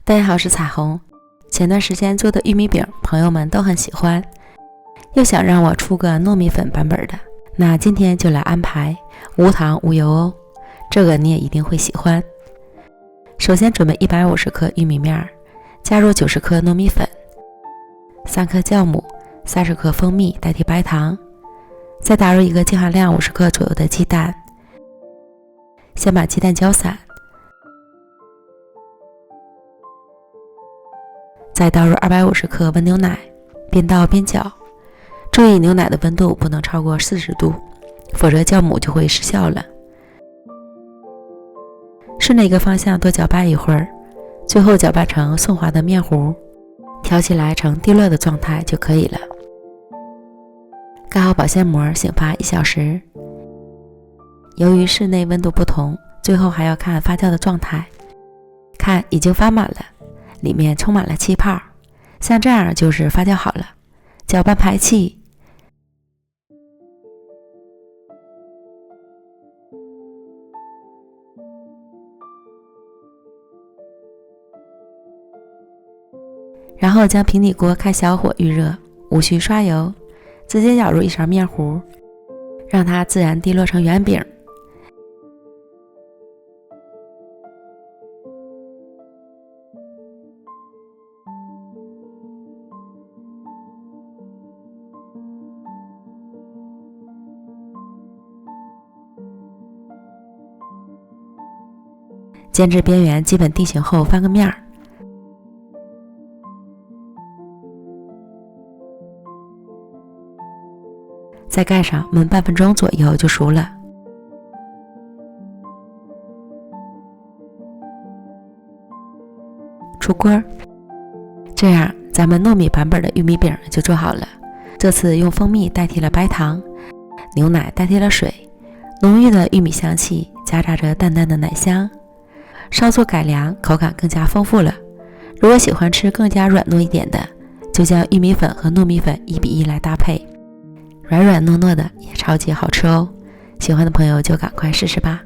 大家好，我是彩虹。前段时间做的玉米饼，朋友们都很喜欢，又想让我出个糯米粉版本的，那今天就来安排无糖无油哦，这个你也一定会喜欢。首先准备150克玉米面，加入90克糯米粉，3克酵母，30克蜂蜜代替白糖，再打入一个净含量50克左右的鸡蛋，先把鸡蛋搅散，再倒入250克温牛奶，边倒边搅，注意牛奶的温度不能超过40度，否则酵母就会失效了。顺着一个方向多搅拌一会儿，最后搅拌成顺滑的面糊，调起来成滴落的状态就可以了。盖好保鲜膜，醒发1小时。由于室内温度不同，最后还要看发酵的状态，看已经发满了，里面充满了气泡，像这样就是发酵好了。搅拌排气，然后将平底锅开小火预热，无需刷油，直接舀入一勺面糊，让它自然滴落成圆饼。煎至边缘基本定型后翻个面儿，再盖上焖半分钟左右就熟了。出锅，这样咱们糯米版本的玉米饼就做好了。这次用蜂蜜代替了白糖，牛奶代替了水，浓郁的玉米香气夹杂着淡淡的奶香，稍作改良，口感更加丰富了。如果喜欢吃更加软糯一点的，就将玉米粉和糯米粉1比1来搭配，软软糯糯的也超级好吃哦。喜欢的朋友就赶快试试吧。